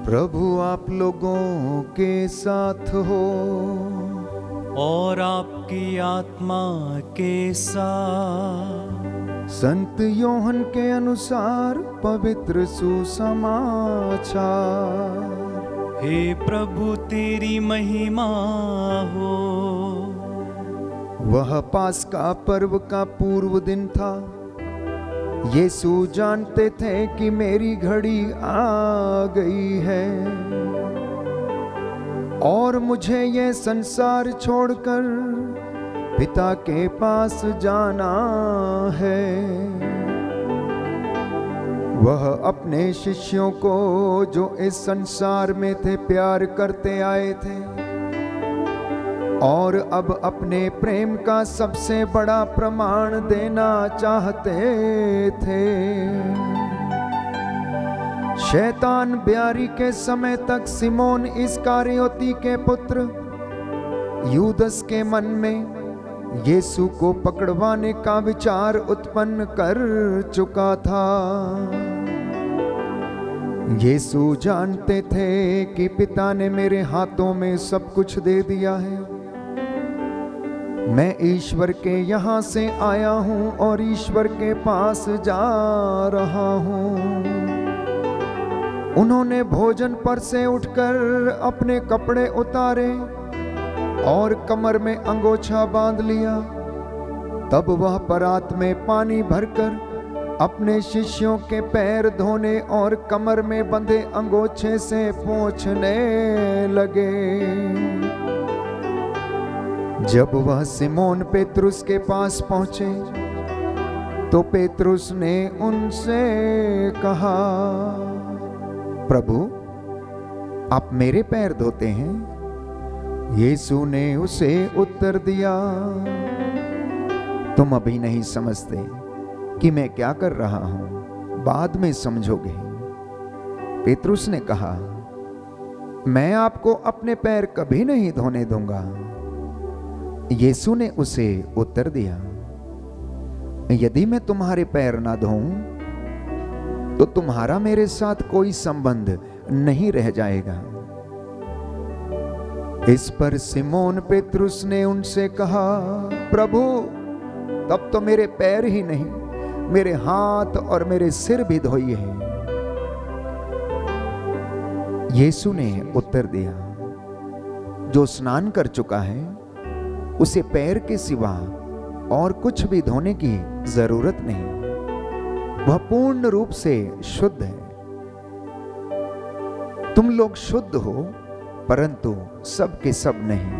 प्रभु आप लोगों के साथ हो और आपकी आत्मा के साथ। संत योहन के अनुसार पवित्र सुसमाचार। हे प्रभु तेरी महिमा हो। वह पास्का पर्व का पूर्व दिन था। यीशु जानते थे कि मेरी घड़ी आ गई है और मुझे यह संसार छोड़कर पिता के पास जाना है। वह अपने शिष्यों को जो इस संसार में थे प्यार करते आए थे और अब अपने प्रेम का सबसे बड़ा प्रमाण देना चाहते थे। शैतान ब्यारी के समय तक सिमोन इस्करियोती के पुत्र यूदस के मन में यीशु को पकड़वाने का विचार उत्पन्न कर चुका था। यीशु जानते थे कि पिता ने मेरे हाथों में सब कुछ दे दिया है। मैं ईश्वर के यहाँ से आया हूँ और ईश्वर के पास जा रहा हूँ। उन्होंने भोजन पर से उठकर अपने कपड़े उतारे और कमर में अंगोछा बांध लिया। तब वह परात में पानी भरकर अपने शिष्यों के पैर धोने और कमर में बंधे अंगोछे से पोंछने लगे। जब वह सिमोन पेतरुस के पास पहुंचे तो पेतरुस ने उनसे कहा, प्रभु आप मेरे पैर धोते हैं? यीशु ने उसे उत्तर दिया, तुम अभी नहीं समझते कि मैं क्या कर रहा हूं, बाद में समझोगे। पेतरुस ने कहा, मैं आपको अपने पैर कभी नहीं धोने दूंगा। यीशु ने उसे उत्तर दिया, यदि मैं तुम्हारे पैर ना धोऊं तो तुम्हारा मेरे साथ कोई संबंध नहीं रह जाएगा। इस पर सिमोन पेतरुस ने उनसे कहा, प्रभु तब तो मेरे पैर ही नहीं मेरे हाथ और मेरे सिर भी धोइए। यीशु ने उत्तर दिया, जो स्नान कर चुका है उसे पैर के सिवा और कुछ भी धोने की जरूरत नहीं, वह पूर्ण रूप से शुद्ध है। तुम लोग शुद्ध हो परंतु सब के सब नहीं।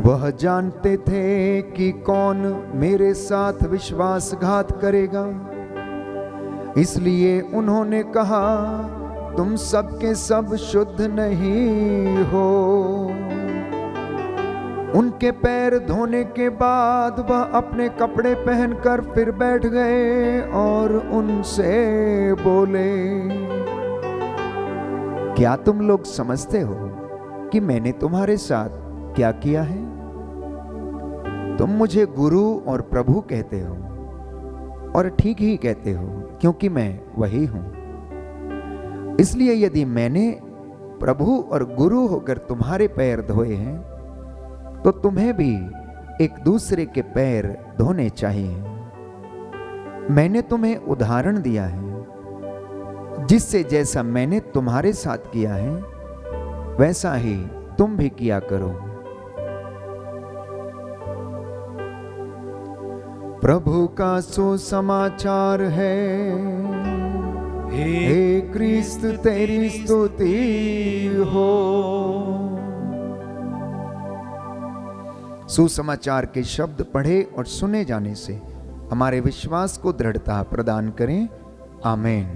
वह जानते थे कि कौन मेरे साथ विश्वासघात करेगा, इसलिए उन्होंने कहा, तुम सब के सब शुद्ध नहीं हो। उनके पैर धोने के बाद वह अपने कपड़े पहनकर फिर बैठ गए और उनसे बोले, क्या तुम लोग समझते हो कि मैंने तुम्हारे साथ क्या किया है? तुम मुझे गुरु और प्रभु कहते हो और ठीक ही कहते हो, क्योंकि मैं वही हूं। इसलिए यदि मैंने प्रभु और गुरु होकर तुम्हारे पैर धोए हैं तो तुम्हें भी एक दूसरे के पैर धोने चाहिए। मैंने तुम्हें उदाहरण दिया है, जिससे जैसा मैंने तुम्हारे साथ किया है वैसा ही तुम भी किया करो। प्रभु का सुसमाचार है, हे क्रिस्त तेरी स्तुति हो। सुसमाचार के शब्द पढ़े और सुने जाने से हमारे विश्वास को दृढ़ता प्रदान करें। आमीन।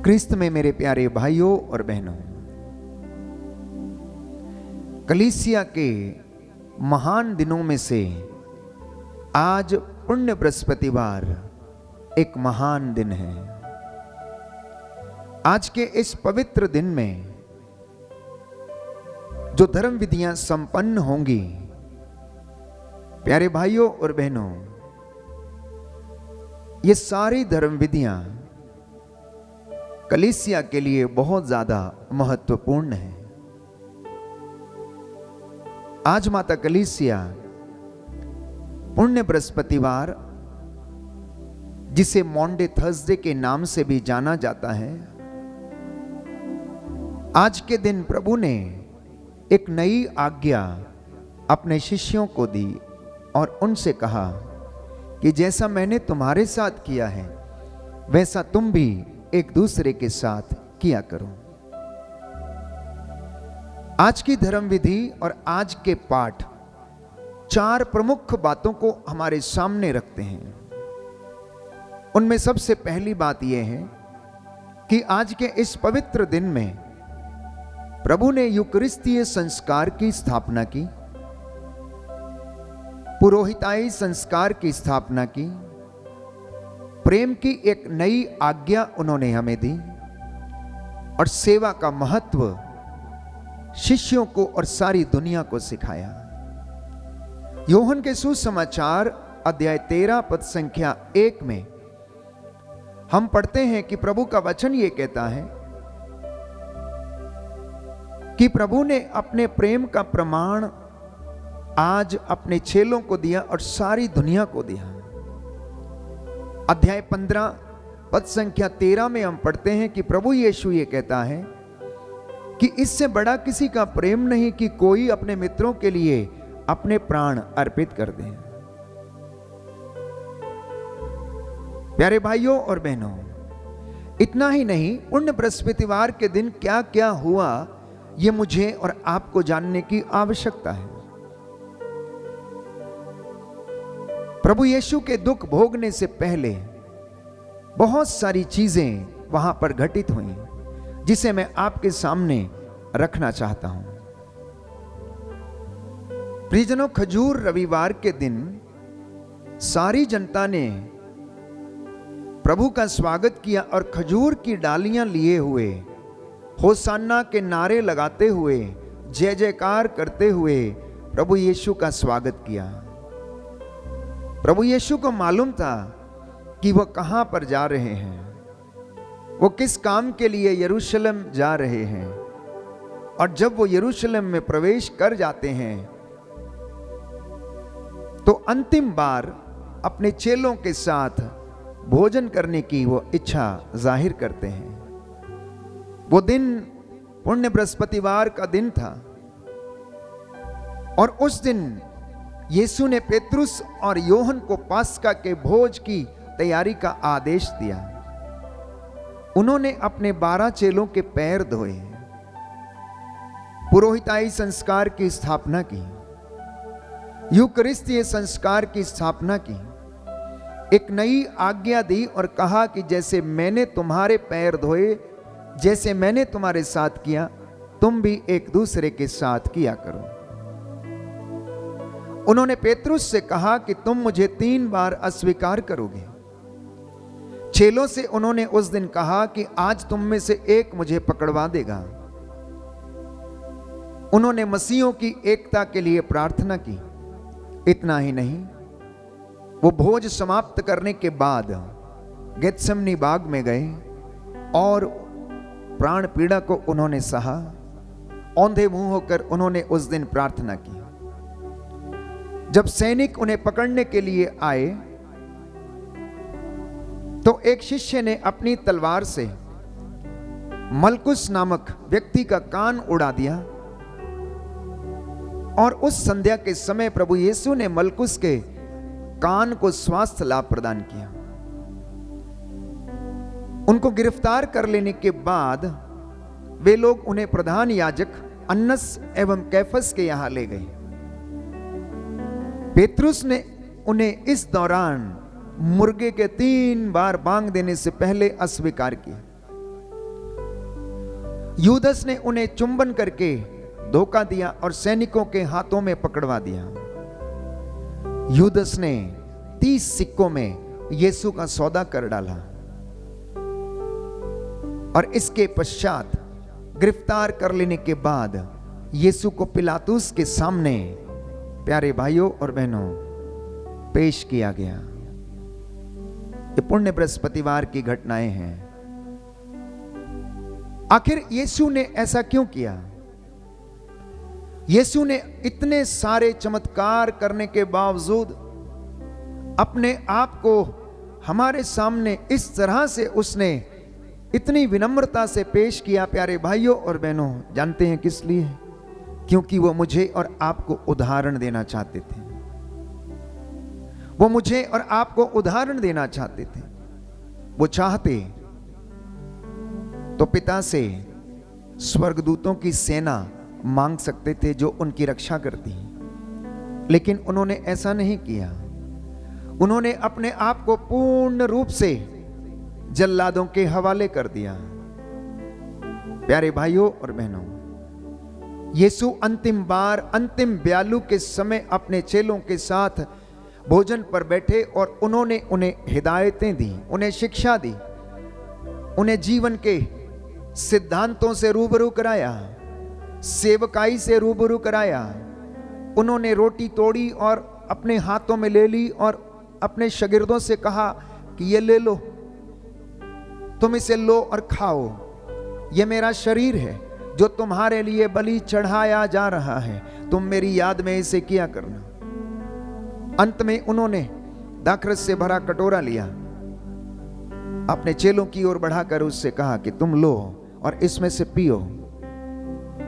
क्रिस्त में मेरे प्यारे भाइयों और बहनों, कलीसिया के महान दिनों में से आज पुण्य बृहस्पतिवार एक महान दिन है। आज के इस पवित्र दिन में जो धर्म विधियां संपन्न होंगी, प्यारे भाइयों और बहनों, ये सारी धर्म विधियां कलीसिया के लिए बहुत ज्यादा महत्वपूर्ण है। आज माता कलीसिया पुण्य बृहस्पतिवार, जिसे मॉन्डे थर्सडे के नाम से भी जाना जाता है, आज के दिन प्रभु ने एक नई आज्ञा अपने शिष्यों को दी और उनसे कहा कि जैसा मैंने तुम्हारे साथ किया है वैसा तुम भी एक दूसरे के साथ किया करो। आज की धर्म विधि और आज के पाठ 4 प्रमुख बातों को हमारे सामने रखते हैं। उनमें सबसे पहली बात यह है कि आज के इस पवित्र दिन में प्रभु ने यूकरिस्तीय संस्कार की स्थापना की, पुरोहिताई संस्कार की स्थापना की, प्रेम की एक नई आज्ञा उन्होंने हमें दी और सेवा का महत्व शिष्यों को और सारी दुनिया को सिखाया। योहन के सुसमाचार अध्याय 13 पद संख्या 1 में हम पढ़ते हैं कि प्रभु का वचन ये कहता है कि प्रभु ने अपने प्रेम का प्रमाण आज अपने चेलों को दिया और सारी दुनिया को दिया। अध्याय 15 पद संख्या 13 में हम पढ़ते हैं कि प्रभु यीशु ये कहता है कि इससे बड़ा किसी का प्रेम नहीं कि कोई अपने मित्रों के लिए अपने प्राण अर्पित कर दे। प्यारे भाइयों और बहनों, इतना ही नहीं, पुण्य बृहस्पतिवार के दिन क्या क्या हुआ ये मुझे और आपको जानने की आवश्यकता है। प्रभु यीशु के दुख भोगने से पहले बहुत सारी चीजें वहां पर घटित हुई, जिसे मैं आपके सामने रखना चाहता हूं। प्रियजनों, खजूर रविवार के दिन सारी जनता ने प्रभु का स्वागत किया और खजूर की डालियां लिए हुए, होसाना के नारे लगाते हुए, जय जयकार करते हुए प्रभु यीशु का स्वागत किया। प्रभु यीशु को मालूम था कि वह कहां पर जा रहे हैं, वो किस काम के लिए यरूशलेम जा रहे हैं। और जब वो यरूशलेम में प्रवेश कर जाते हैं तो अंतिम बार अपने चेलों के साथ भोजन करने की वो इच्छा जाहिर करते हैं। वो दिन पुण्य बृहस्पतिवार का दिन था और उस दिन यीशु ने पेतरुस और योहन को पास्का के भोज की तैयारी का आदेश दिया। उन्होंने अपने 12 चेलों के पैर धोए, पुरोहिताई संस्कार की स्थापना की, यूकरिस्तीय संस्कार की स्थापना की, एक नई आज्ञा दी और कहा कि जैसे मैंने तुम्हारे पैर धोए, जैसे मैंने तुम्हारे साथ किया, तुम भी एक दूसरे के साथ किया करो। उन्होंने पेतरुस से कहा कि तुम मुझे 3 बार अस्वीकार करोगे। चेलों से उन्होंने उस दिन कहा कि आज तुम में से एक मुझे पकड़वा देगा। उन्होंने मसीहों की एकता के लिए प्रार्थना की। इतना ही नहीं, वो भोज समाप्त करने के बाद गेत्सेमनी बाग में गए और प्राण पीड़ा को उन्होंने सहा। औंधे मुंह होकर उन्होंने उस दिन प्रार्थना की। जब सैनिक उन्हें पकड़ने के लिए आए तो एक शिष्य ने अपनी तलवार से मलकुस नामक व्यक्ति का कान उड़ा दिया और उस संध्या के समय प्रभु यीशु ने मलकुस के कान को स्वास्थ्य लाभ प्रदान किया। उनको गिरफ्तार कर लेने के बाद वे लोग उन्हें प्रधान याजक अन्नस एवं कैफस के यहां ले गए। पेतरुस ने उन्हें इस दौरान मुर्गे के 3 बार बांग देने से पहले अस्वीकार किया। यूदस ने उन्हें चुंबन करके धोखा दिया और सैनिकों के हाथों में पकड़वा दिया। यूदस ने 30 सिक्कों में यीशु का सौदा कर डाला और इसके पश्चात गिरफ्तार कर लेने के बाद यीशु को पिलातुस के सामने, प्यारे भाइयों और बहनों, पेश किया गया। ये पुण्य बृहस्पतिवार की घटनाएं हैं। आखिर यीशु ने ऐसा क्यों किया? यीशु ने इतने सारे चमत्कार करने के बावजूद अपने आप को हमारे सामने इस तरह से उसने इतनी विनम्रता से पेश किया। प्यारे भाइयों और बहनों, जानते हैं किस लिए? क्योंकि वो मुझे और आपको उदाहरण देना चाहते थे। वो मुझे और आपको उदाहरण देना चाहते थे। वो चाहते तो पिता से स्वर्गदूतों की सेना मांग सकते थे जो उनकी रक्षा करती, लेकिन उन्होंने ऐसा नहीं किया। उन्होंने अपने आप को पूर्ण रूप से जल्लादों के हवाले कर दिया। प्यारे भाइयों और बहनों, यीशु अंतिम बार, अंतिम ब्यालू के समय अपने चेलों के साथ भोजन पर बैठे और उन्होंने उन्हें हिदायतें दी, उन्हें शिक्षा दी, उन्हें जीवन के सिद्धांतों से रूबरू कराया, सेवकाई से रूबरू कराया। उन्होंने रोटी तोड़ी और अपने हाथों में ले ली और अपने शागिर्दों से कहा कि ये ले लो, तुम इसे लो और खाओ, ये मेरा शरीर है जो तुम्हारे लिए बलि चढ़ाया जा रहा है, तुम मेरी याद में इसे किया करना। अंत में उन्होंने दाखरस से भरा कटोरा लिया, अपने चेलों की ओर बढ़ाकर उससे कहा कि तुम लो और इसमें से पियो,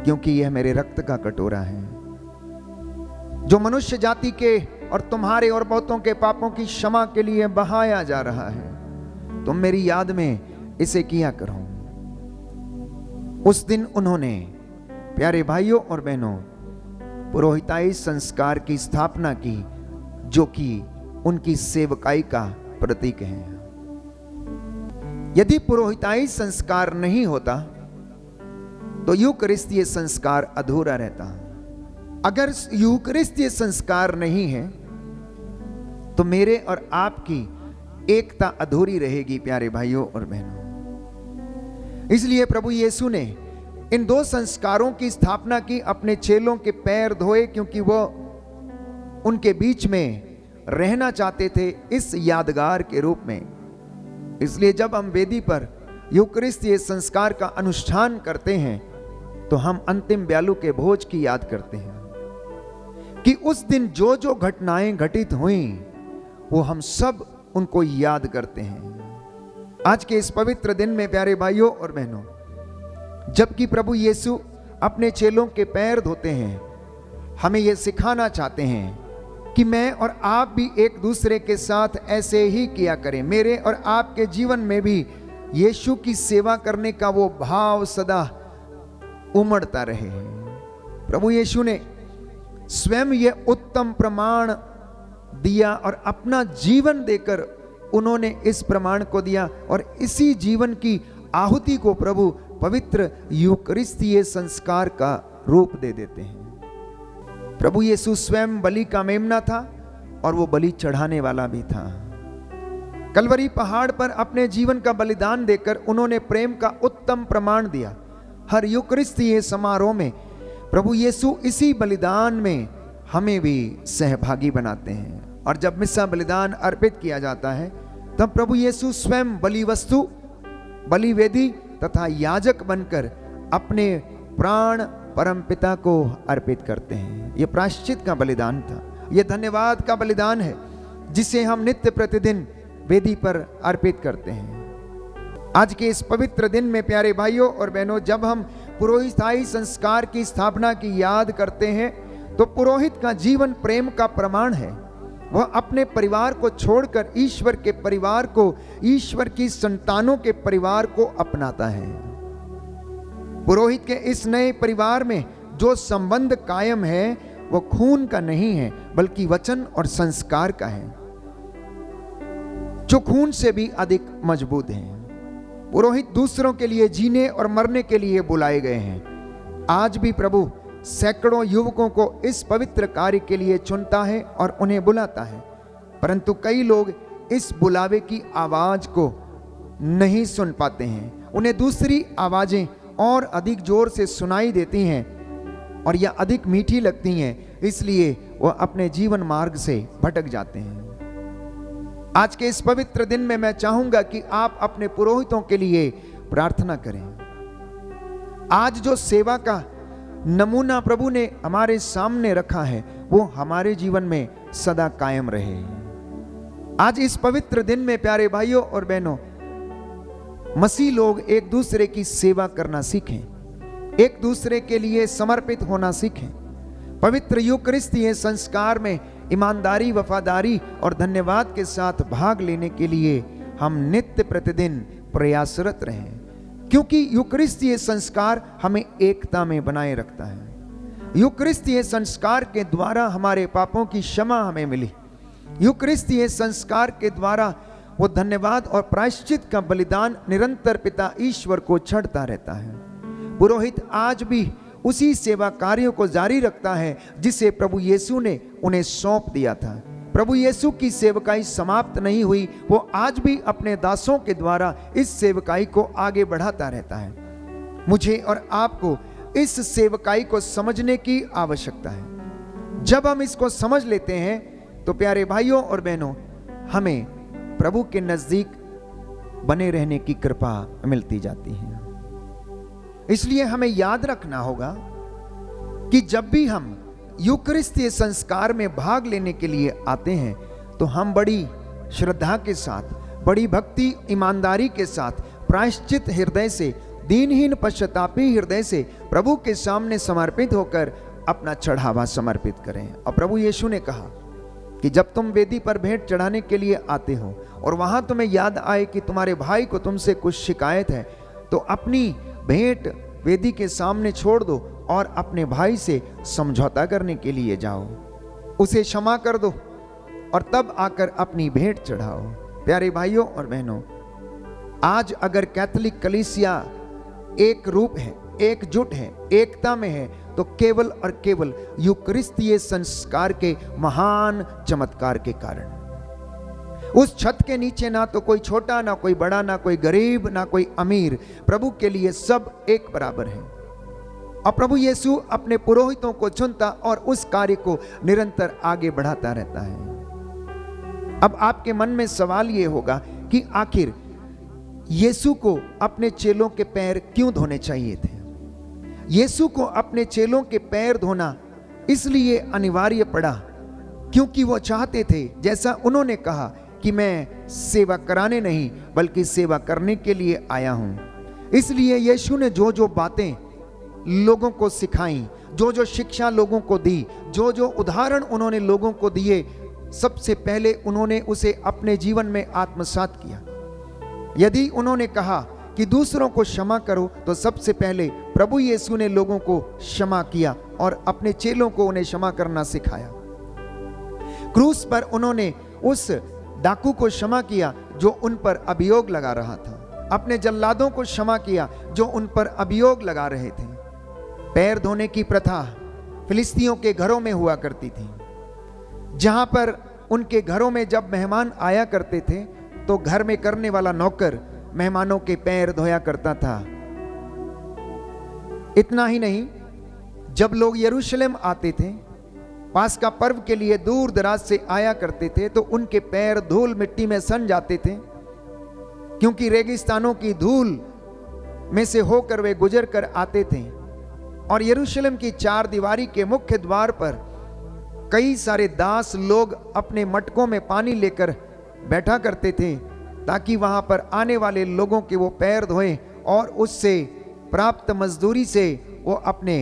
क्योंकि यह मेरे रक्त का कटोरा है जो मनुष्य जाति के और तुम्हारे और बहुतों के पापों की क्षमा के लिए बहाया जा रहा है, तुम मेरी याद में इसे किया करो। उस दिन उन्होंने, प्यारे भाइयों और बहनों, पुरोहिताई संस्कार की स्थापना की, जो कि उनकी सेवकाई का प्रतीक है। यदि पुरोहिताई संस्कार नहीं होता तो यूकरिस्तीय संस्कार अधूरा रहता। अगर यूकरिस्तीय संस्कार नहीं है तो मेरे और आपकी एकता अधूरी रहेगी। प्यारे भाइयों और बहनों, इसलिए प्रभु यीशु ने इन दो संस्कारों की स्थापना की, अपने चेलों के पैर धोए, क्योंकि वो उनके बीच में रहना चाहते थे इस यादगार के रूप में। इसलिए जब हम वेदी पर यूकरिस्तीय संस्कार का अनुष्ठान करते हैं तो हम अंतिम ब्यालू के भोज की याद करते हैं कि उस दिन जो जो घटनाएं घटित हुई वो हम सब उनको याद करते हैं। आज के इस पवित्र दिन में प्यारे भाइयों और बहनों, जबकि प्रभु यीशु अपने चेलों के पैर धोते हैं, हमें यह सिखाना चाहते हैं कि मैं और आप भी एक दूसरे के साथ ऐसे ही किया करें। मेरे और आपके जीवन में भी यीशु की सेवा करने का वो भाव सदा उमड़ता रहे। प्रभु यीशु ने स्वयं यह उत्तम प्रमाण दिया और अपना जीवन देकर उन्होंने इस प्रमाण को दिया, और इसी जीवन की आहुति को प्रभु पवित्र यूकरिस्तीय संस्कार का रूप दे देते हैं। प्रभु यीशु स्वयं बलि का मेमना था और वो बलि चढ़ाने वाला भी था। कलवरी पहाड़ पर अपने जीवन का बलिदान देकर उन्होंने प्रेम का उत्तम प्रमाण दिया। हर यूकरिस्तीय समारोह में प्रभु यीशु इसी बलिदान में हमें भी सहभागी बनाते हैं, और जब मिस्सा बलिदान अर्पित किया जाता है तब प्रभु यीशु स्वयं बलि वस्तु, बलि वेदी तथा याजक बनकर अपने प्राण परमपिता को अर्पित करते हैं। यह प्रायश्चित का बलिदान था, यह धन्यवाद का बलिदान है जिसे हम नित्य प्रतिदिन वेदी पर अर्पित करते हैं। आज के इस पवित्र दिन में प्यारे भाइयों और बहनों, जब हम पुरोहिताई संस्कार की स्थापना की याद करते हैं तो पुरोहित का जीवन प्रेम का प्रमाण है। वह अपने परिवार को छोड़कर ईश्वर के परिवार को, ईश्वर की संतानों के परिवार को अपनाता है। पुरोहित के इस नए परिवार में जो संबंध कायम है वो खून का नहीं है बल्कि वचन और संस्कार का है, जो खून से भी अधिक मजबूत है। पुरोहित दूसरों के लिए जीने और मरने के लिए बुलाए गए हैं। आज भी प्रभु सैकड़ों युवकों को इस पवित्र कार्य के लिए चुनता है और उन्हें बुलाता है, परंतु कई लोग इस बुलावे की आवाज को नहीं सुन पाते हैं। उन्हें दूसरी आवाजें और अधिक जोर से सुनाई देती हैं और यह अधिक मीठी लगती हैं, इसलिए वह अपने जीवन मार्ग से भटक जाते हैं। आज के इस पवित्र दिन में मैं चाहूंगा कि आप अपने पुरोहितों के लिए प्रार्थना करें। आज जो सेवा का नमूना प्रभु ने हमारे सामने रखा है वो हमारे जीवन में सदा कायम रहे। आज इस पवित्र दिन में प्यारे भाइयों और बहनों, मसीह लोग एक दूसरे की सेवा करना सीखें, एक दूसरे के लिए समर्पित होना सीखें। पवित्र यूकरिस्तीय संस्कार में ईमानदारी, वफादारी और धन्यवाद के साथ भाग लेने के लिए हम नित्य प्रतिदिन प्रयासरत रहें, क्योंकि यूकरिस्तीय संस्कार हमें एकता में बनाए रखता है। यूकरिस्तीय संस्कार के द्वारा हमारे पापों की क्षमा हमें मिली। यूकरिस्तीय संस्कार के द्वारा वो धन्यवाद और प्रायश्चित का बलिदान निरंतर पिता ईश्वर को चढ़ता रहता है। पुरोहित आज भी उसी सेवा कार्यों को जारी रखता है जिसे प्रभु यीशु ने उन्हें सौंप दिया था। प्रभु यीशु की सेवकाई समाप्त नहीं हुई, वो आज भी अपने दासों के द्वारा इस सेवकाई को आगे बढ़ाता रहता है। मुझे और आपको इस सेवकाई को समझने की आवश्यकता है। जब हम इसको समझ लेते हैं तो प्यारे भाइयों और बहनों, हमें प्रभु के नजदीक बने रहने की कृपा मिलती जाती है। इसलिए हमें याद रखना होगा कि जब भी हम यूकरिस्तीय संस्कार में भाग लेने के लिए आते हैं तो हम बड़ी श्रद्धा के साथ, बड़ी भक्ति, ईमानदारी के साथ, प्रायश्चित हृदय से, दीनहीन पश्चातापी हृदय से प्रभु के सामने समर्पित होकर अपना चढ़ावा समर्पित करें। और प्रभु यीशु ने कहा कि जब तुम वेदी पर भेंट चढ़ाने के लिए आते हो और वहां तुम्हें याद आए कि तुम्हारे भाई को तुमसे कुछ शिकायत है, तो अपनी भेंट वेदी के सामने छोड़ दो और अपने भाई से समझौता करने के लिए जाओ, उसे क्षमा कर दो और तब आकर अपनी भेंट चढ़ाओ। प्यारे भाइयों और बहनों, आज अगर कैथोलिक कलीसिया एक रूप है, एकजुट है, एकता में है, तो केवल और केवल यूकरिस्तीय संस्कार के महान चमत्कार के कारण। उस छत के नीचे ना तो कोई छोटा, ना कोई बड़ा, ना कोई गरीब, ना कोई अमीर, प्रभु के लिए सब एक बराबर है। और प्रभु यीशु अपने पुरोहितों को चुनता और उस कार्य को निरंतर आगे बढ़ाता रहता है। अब आपके मन में सवाल यह होगा कि आखिर यीशु को अपने चेलों के पैर क्यों धोने चाहिए थे? यीशु को अपने चेलों के पैर धोना इसलिए अनिवार्य पड़ा क्योंकि वो चाहते थे, जैसा उन्होंने कहा कि मैं सेवा कराने नहीं बल्कि सेवा करने के लिए आया हूं। इसलिए यीशु ने जो जो बातें लोगों को सिखाई, जो जो शिक्षा लोगों को दी, जो जो उदाहरण उन्होंने लोगों को दिए, सबसे पहले उन्होंने उसे अपने जीवन में आत्मसात किया। यदि उन्होंने कहा कि दूसरों को क्षमा करो, तो सबसे पहले प्रभु यीशु ने लोगों को क्षमा किया और अपने चेलों को उन्हें क्षमा करना सिखाया। क्रूस पर उन्होंने उस डाकू को क्षमा किया जो उन पर अभियोग लगा रहा था, अपने जल्लादों को क्षमा किया जो उन पर अभियोग लगा रहे थे। पैर धोने की प्रथा फिलिस्तियों के घरों में हुआ करती थी, जहां पर उनके घरों में जब मेहमान आया करते थे तो घर में करने वाला नौकर मेहमानों के पैर धोया करता था। इतना ही नहीं, जब लोग यरूशलेम आते थे, पास्का पर्व के लिए दूर दराज से आया करते थे, तो उनके पैर धूल मिट्टी में सन जाते थे, क्योंकि रेगिस्तानों की धूल में से होकर वे गुजर कर आते थे। और यरूशलेम की चार दीवारी के मुख्य द्वार पर कई सारे दास लोग अपने मटकों में पानी लेकर बैठा करते थे ताकि वहां पर आने वाले लोगों के वो पैर धोएं और उससे प्राप्त मजदूरी से वो अपने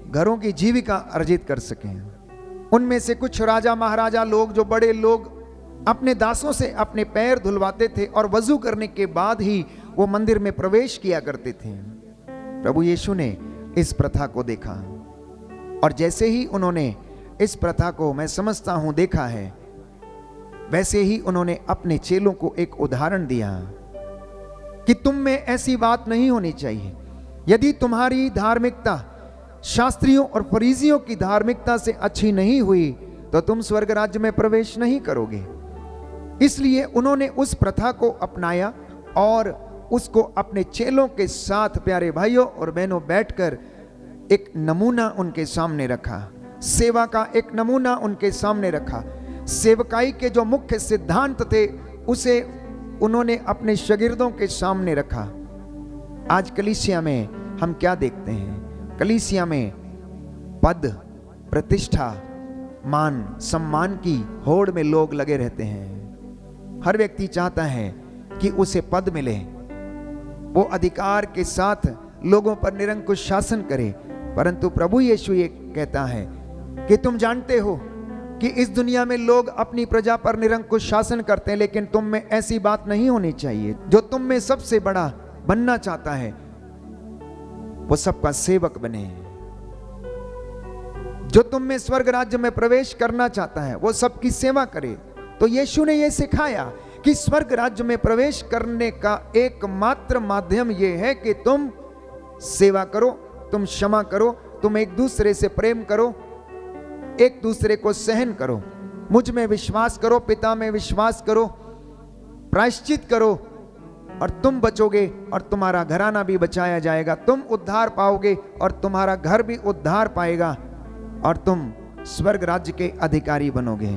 घरों की जीविका अर्जित कर सकें। उनमें से कुछ राजा महाराजा लोग, जो बड़े लोग, अपने दासों से अपने पैर धुलवाते थे और वजू करने के बाद ही वो मंदिर में प्रवेश किया करते थे। प्रभु यीशु ने इस प्रथा को देखा और जैसे ही उन्होंने इस प्रथा को, मैं समझता हूं, देखा है, वैसे ही उन्होंने अपने चेलों को एक उदाहरण दिया कि तुम में ऐसी बात नहीं होनी चाहिए। यदि तुम्हारी धार्मिकता शास्त्रियों और फरीसियों की धार्मिकता से अच्छी नहीं हुई तो तुम स्वर्ग राज्य में प्रवेश नहीं करोगे। इसलिए उन्होंने उस प्रथा को अपनाया और उसको अपने चेलों के साथ, प्यारे भाइयों और बहनों, बैठकर एक नमूना उनके सामने रखा, सेवा का एक नमूना उनके सामने रखा। सेवकाई के जो मुख्य सिद्धांत थे उसे उन्होंने अपने शागिर्दों के सामने रखा। आज कलीसिया में हम क्या देखते हैं? कलीसिया में पद, प्रतिष्ठा, मान, सम्मान की होड़ में लोग लगे रहते हैं। हर व्यक्ति चाहता है कि उसे पद मिले, वो अधिकार के साथ लोगों पर निरंकुश शासन करे। परंतु प्रभु यीशु ये कहता है कि तुम जानते हो कि इस दुनिया में लोग अपनी प्रजा पर निरंकुश शासन करते हैं, लेकिन तुम में ऐसी बात नहीं होनी चाहिए। जो तुम में सबसे बड़ा बनना चाहता है वो सबका सेवक बने। जो तुम में स्वर्ग राज्य में प्रवेश करना चाहता है वो सबकी सेवा करे। तो यीशु ने यह सिखाया कि स्वर्ग राज्य में प्रवेश करने का एकमात्र माध्यम यह है कि तुम सेवा करो, तुम क्षमा करो, तुम एक दूसरे से प्रेम करो, एक दूसरे को सहन करो, मुझ में विश्वास करो, पिता में विश्वास करो, प्रायश्चित करो, और तुम बचोगे और तुम्हारा घराना भी बचाया जाएगा। तुम उद्धार पाओगे और तुम्हारा घर भी उद्धार पाएगा और तुम स्वर्ग राज्य के अधिकारी बनोगे।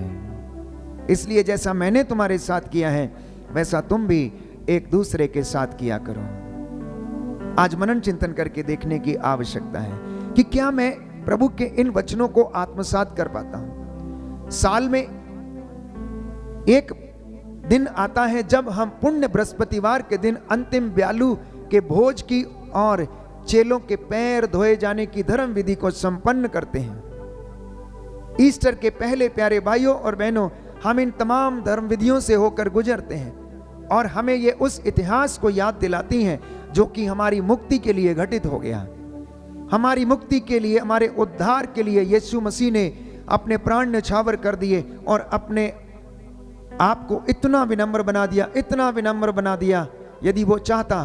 इसलिए जैसा मैंने तुम्हारे साथ किया है वैसा तुम भी एक दूसरे के साथ किया करो। आज मनन चिंतन करके देखने की आवश्यकता है कि क्या मैं प्रभु के इन वचनों को आत्मसात कर पाता हूं। साल में एक दिन आता है जब हम पुण्य बृहस्पतिवार के दिन अंतिम ब्यालू के भोज की और चेलों के पैर धोए जाने की धर्म विधि को संपन्न करते हैं। ईस्टर के पहले प्यारे भाइयों और बहनों, हम इन तमाम धर्म विधियों से होकर गुजरते हैं और हमें ये उस इतिहास को याद दिलाती हैं जो कि हमारी मुक्ति के लिए घटित हो गया। हमारी मुक्ति के लिए, हमारे उद्धार के लिए यीशु मसीह ने अपने प्राण न्यौछावर कर दिए और अपने आपको इतना विनम्र बना दिया, इतना विनम्र बना दिया। यदि वो चाहता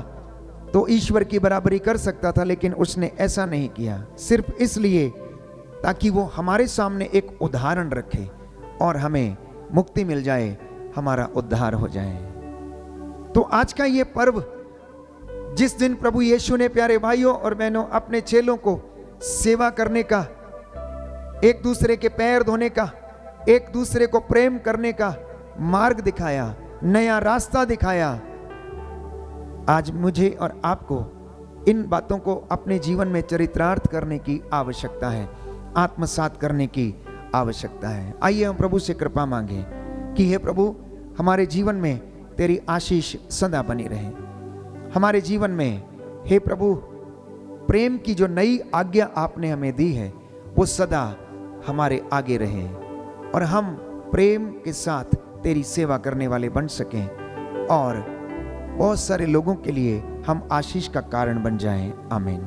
तो ईश्वर की बराबरी कर सकता था, लेकिन उसने ऐसा नहीं किया, सिर्फ इसलिए ताकि वो हमारे सामने एक उदाहरण रखे और हमें मुक्ति मिल जाए, हमारा उद्धार हो जाए। तो आज का ये पर्व, जिस दिन प्रभु यीशु ने प्यारे भाइयों और बहनों अपने चेलों को सेवा करने का, एक दूसरे के पैर धोने का, एक दूसरे को प्रेम करने का मार्ग दिखाया, नया रास्ता दिखाया, आज मुझे और आपको इन बातों को अपने जीवन में चरितार्थ करने की आवश्यकता है, आत्मसात करने की आवश्यकता है। आइए हम प्रभु से कृपा मांगे कि हे प्रभु, हमारे जीवन में तेरी आशीष सदा बनी रहे। हमारे जीवन में हे प्रभु, प्रेम की जो नई आज्ञा आपने हमें दी है वो सदा हमारे आगे रहे और हम प्रेम के साथ तेरी सेवा करने वाले बन सकें और बहुत सारे लोगों के लिए हम आशीष का कारण बन जाएं। आमीन।